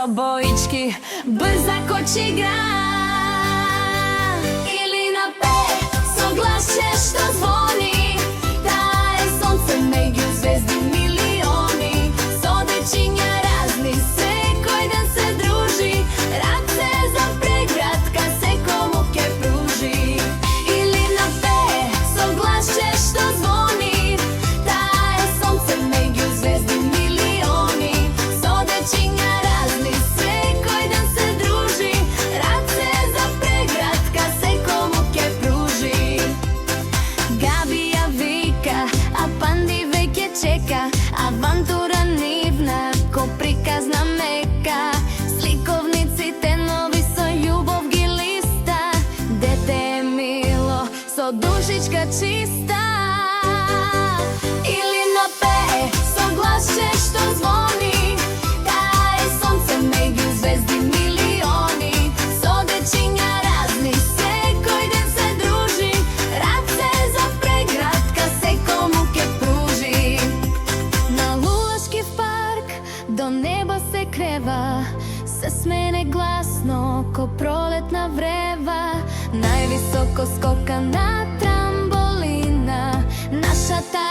собоички, брза кочи град. Или на пет со гласче што звони, таа е сонце меѓу звезди милиони. Со дечиња разни секој ден се дружи, раце за преградка секому ке пружи. Или на пет со гласче што звони, таа е сонце меѓу звезди милиони. Со дечиња разни секој ден се дружи, раце за преградка секому ке пружи. Габија вика, а Панди веќе чека, авантура нивна, ко приказна мека. Сликовниците нови со љубов ги листа, дете е мило со душичка чиста. Или на пет со гласче што звони, таа е сонце меѓу звезди милиони. Со дечиња разни секој ден се дружи, раце за преградка секому ке пружи. На Лулашкив парк до неба се крева, се смене гласно ко пролетна врева. Највисоко скока на трамболина, нашата